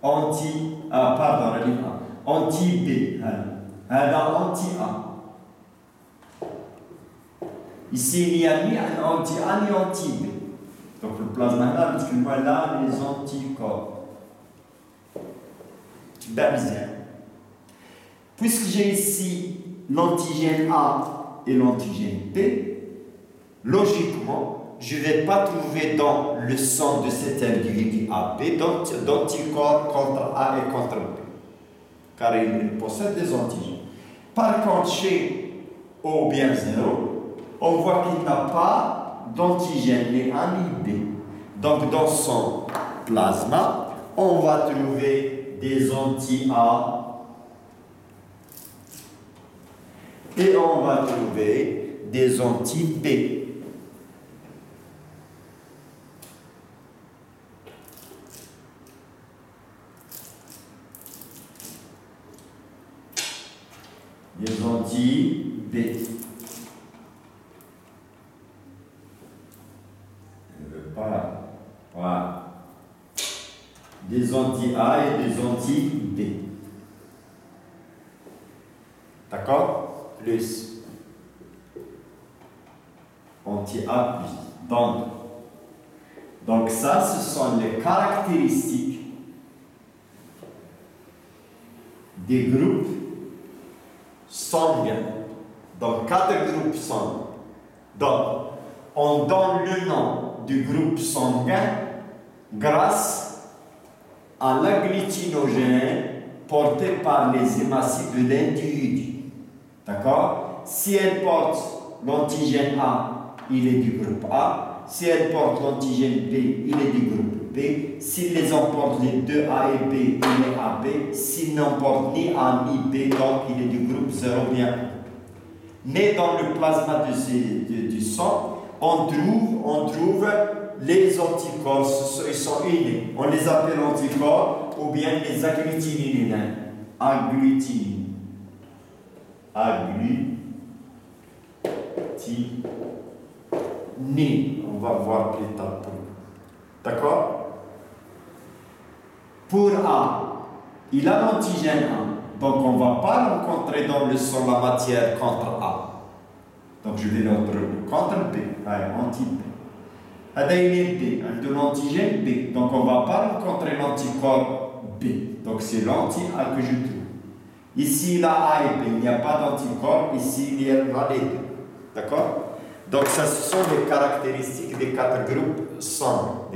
anti-B. هذا anti-A. Ici, il n'y a ni un anti-A ni anti-B. Donc le plasma là, parce que moi là, les anticorps. Puisque j'ai ici l'antigène A et l'antigène B, logiquement, je ne vais pas trouver dans le sang de cet individu AB d'anticorps contre A et contre B, car il possède des antigènes. Par contre, chez O bien 0, on voit qu'il n'a pas d'antigène ni A ni B. Donc, dans son plasma, on va trouver des anti-A et on va trouver des anti-B. Des anti-B. Voilà. Des anti-A et des anti-B. D'accord? Plus. Anti-A plus. Donc ça, ce sont les caractéristiques des groupes sanguins. Donc 4 groupes sanguins. Donc, on donne le nom du groupe sanguin grâce à l'agglutinogène porté par les hématies de l'individu. D'accord? Si elle porte l'antigène A, il est du groupe A. Si elle porte l'antigène B, il est du groupe B. S'il les emporte les deux A et B, il est AB. S'il n'emporte ni A ni B, donc il est du groupe 0 bien. Mais dans le plasma du sang, on trouve les anticorps, ils sont innés. On les appelle anticorps ou bien les agglutinines. Agglutinines. On va voir plus tard. D'accord? Pour A, il a l'antigène A. Donc on ne va pas rencontrer dans le sang la matière contre A. Donc je vais le contre B. Allez, anti-B. Là, il est B, de l'antigène B. Donc on ne va pas rencontrer l'anticorps B. Donc c'est l'anti-A que je trouve. Ici, il a A et B, il n'y a pas d'anticorps. Ici, il y a les deux. D'accord? Donc ça, ce sont les caractéristiques des 4 groupes sanguins.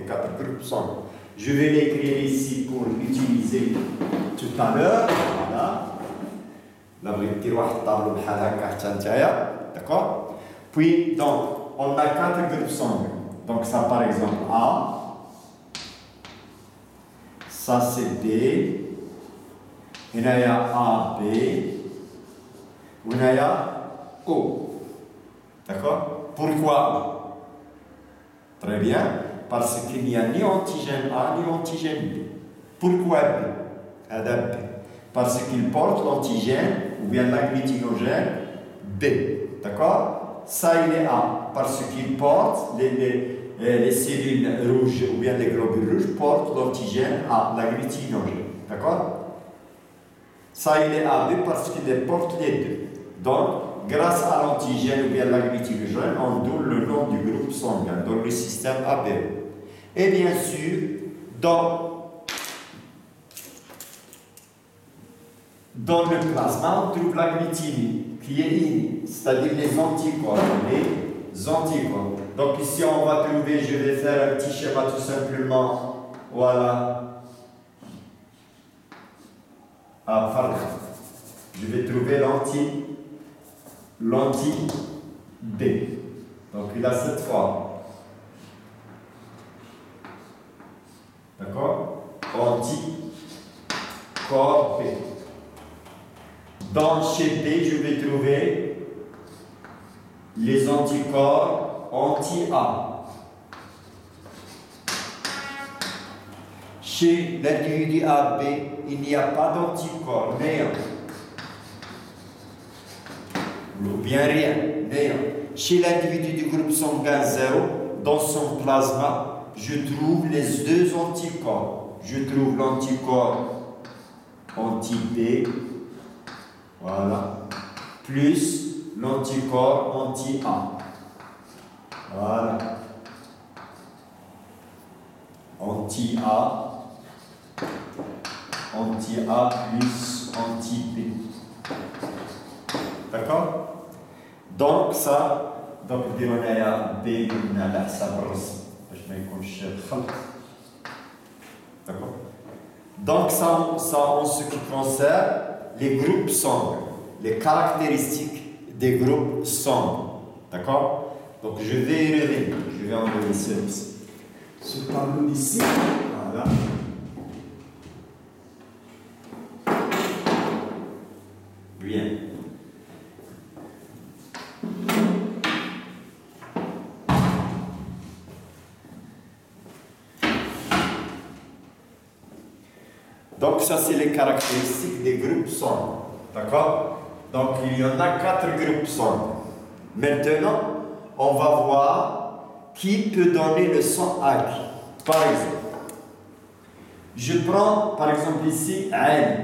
Je vais l'écrire ici pour l'utiliser tout à l'heure. Voilà. D'accord? Puis, donc, on a 4 groupes sanguins. Donc ça, par exemple, A. Ça, c'est B. Il y a AB. Il y a O. D'accord? Pourquoi? Très bien. Parce qu'il n'y a ni antigène A ni antigène B. Pourquoi B? Parce qu'il porte l'antigène ou bien l'agglutinogène B. D'accord? Ça, il est A. Parce qu'il porte les cellules rouges ou bien les globules rouges portent l'antigène A, l'agglutinogène. D'accord? Ça, il est AB parce qu'il les porte les deux. Donc, grâce à l'antigène ou bien l'agglutinogène, on donne le nom du groupe sanguin, dans le système AB. Et bien sûr, dans le plasma, on trouve la glutinine, qui est innée, c'est-à-dire les anticorps. Donc ici, on va trouver, je vais faire un petit schéma tout simplement. Voilà. Pardon. Je vais trouver l'anti-B. Donc il a cette forme. D'accord? Anticorps B. Chez B, je vais trouver les anticorps anti-A. Chez l'individu AB, il n'y a pas d'anticorps, néant. Ou bien rien, néant. Chez l'individu du groupe sanguin 0, dans son plasma, je trouve les deux anticorps. je trouve l'anticorps anti-B, voilà, plus l'anticorps anti-A. Voilà. Anti-A, anti-A plus anti-B. D'accord? Donc ça, donc on a B, on a la sabros. Je vais d'accord? Donc ça en ce qui concerne les groupes sanguins, les caractéristiques des groupes sanguins. D'accord? Donc je vais y revenir. Je vais enlever ce tableau d'ici. Voilà. Bien. Donc ça c'est les caractéristiques des groupes sanguins. D'accord? Donc il y en a 4 groupes sanguins. Maintenant, on va voir qui peut donner le sang à qui. Par exemple, je prends par exemple ici Ali.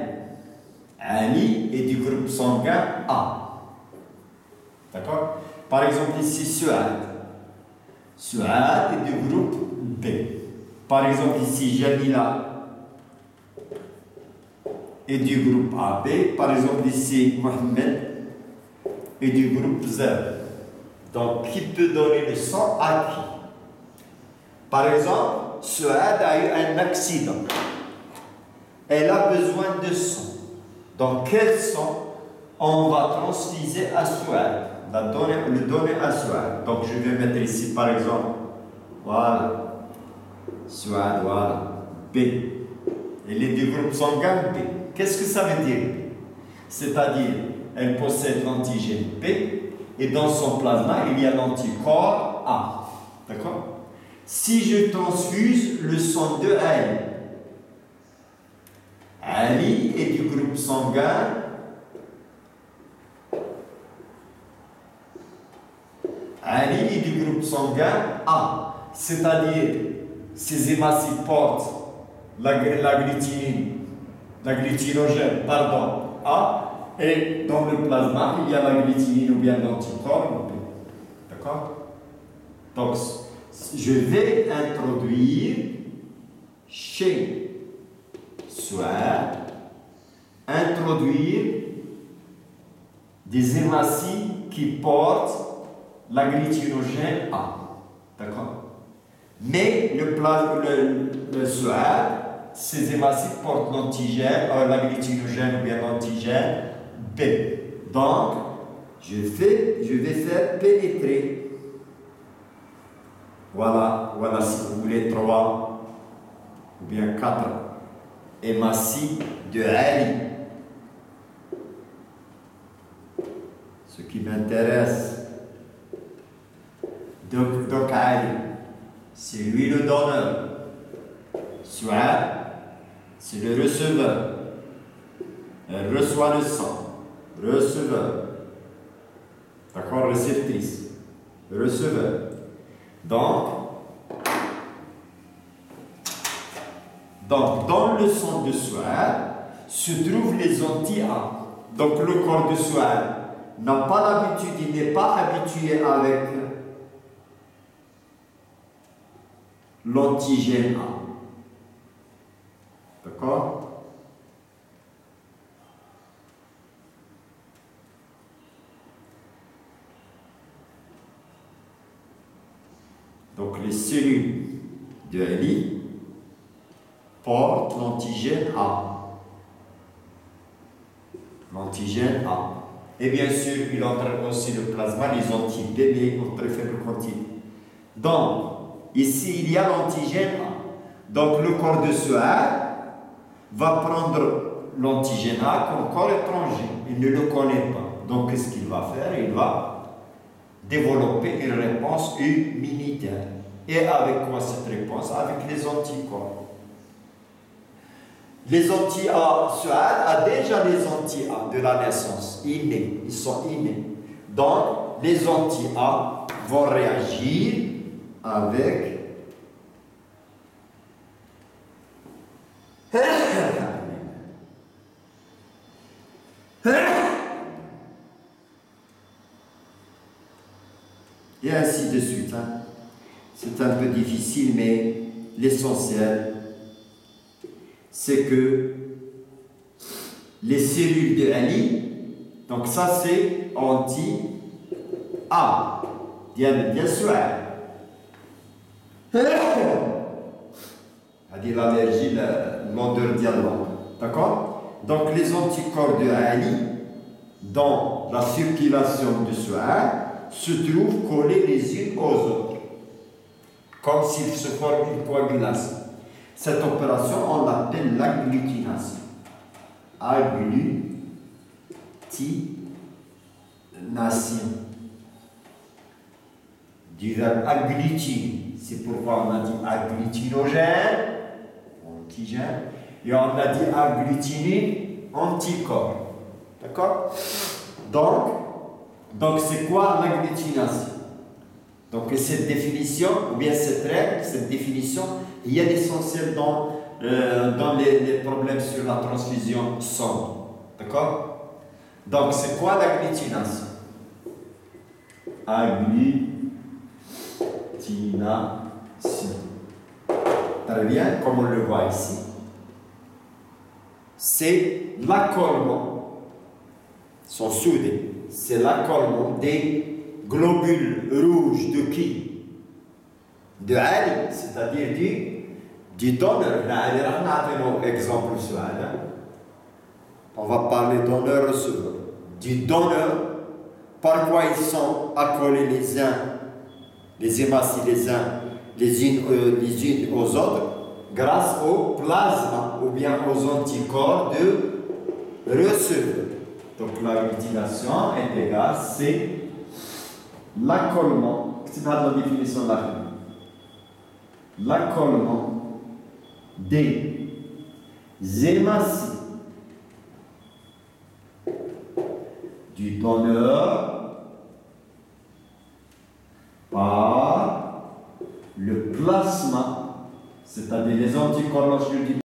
Ali est du groupe sanguin A. D'accord? Par exemple ici Suad. Suad est du groupe B. Par exemple ici Jamila est du groupe AB. Par exemple ici Mohamed est du groupe Z. Donc, qui peut donner le sang à qui? Par exemple, Suad a eu un accident. Elle a besoin de sang. Donc, quel sang on va transfuser à Suad? On va le donner à Suad. Donc, je vais mettre ici, par exemple, voilà. Suad, voilà. B. Elle est du groupe sanguin B. Qu'est-ce que ça veut dire? C'est-à-dire, elle possède l'antigène B. Et dans son plasma, il y a l'anticorps A. D'accord? Si je transfuse le sang de Ali, Ali est du groupe sanguin Ali est du groupe sanguin A. C'est-à-dire, ces hématies portent la glutinogène, A. Et dans le plasma, il y a la glutinine ou bien l'anticorps. D'accord? Donc, je vais introduire chez Suad, introduire des hématies qui portent la glutinogène A. D'accord? Mais le Suad, ces hématies portent l'antigène, la glutinogène ou bien l'antigène B. Donc, je vais faire pénétrer. Voilà, si vous voulez 3 ou bien 4 hématies de Ali. Ce qui m'intéresse. Donc Ali, c'est lui le donneur. Suad, c'est le receveur. Elle reçoit le sang. Receveur. D'accord? Réceptrice. Receveur. Donc, dans le sang de Suad se trouvent les anti-A. Donc, le corps de Suad n'a pas l'habitude, il n'est pas habitué avec l'antigène A. D'accord? Donc, les cellules de Ali portent l'antigène A. L'antigène A. Et bien sûr, il entraîne aussi le plasma, les anti-B, mais en très faible quantité. Donc, ici, il y a l'antigène A. Donc, le corps de Suad va prendre l'antigène A comme corps étranger. Il ne le connaît pas. Donc, qu'est-ce qu'il va faire? Il va développer une réponse immunitaire. Et avec quoi cette réponse? Avec les anticorps. Les anti-A, Suad a déjà les anti-A de la naissance, innés, ils sont innés. Donc, les anti-A vont réagir avec Et ainsi de suite. Hein. C'est un peu difficile, mais l'essentiel, c'est que les cellules de Ali, donc ça c'est anti-A, bien sûr. C'est-à-dire l'allergie, l'odeur dialogue. D'accord? Donc les anticorps de Ali, dans la circulation du soir, se trouvent collés les unes aux autres, comme s'ils se forment une coagulation. Cette opération, on l'appelle l'agglutination. Agglutination. Du verbe agglutiner. C'est pourquoi on a dit agglutinogène, antigène, et on a dit agglutiner, anticorps. D'accord? Donc c'est quoi l'agglutination? Donc cette définition, ou bien cette règle, cette définition, il y a l'essentiel dans les problèmes sur la transfusion sanguine. D'accord? Donc c'est quoi l'agglutination? Agglutination. Très bien, comme on le voit ici. C'est l'accollement, sont soudés, c'est l'accollement des globules rouges de qui? De Ali, c'est-à-dire du donneur. Exemple sur Ali. On va parler donneur-receveur. Du donneur, par quoi ils sont accolés les uns, les hématies les unes aux autres, grâce au plasma ou bien aux anticorps de receveur. Donc l'agglutination est égale, c'est l'accollement. C'est pas la définition de l'accollement des hématies du donneur par le plasma, c'est-à-dire les anticorps, lorsque je dis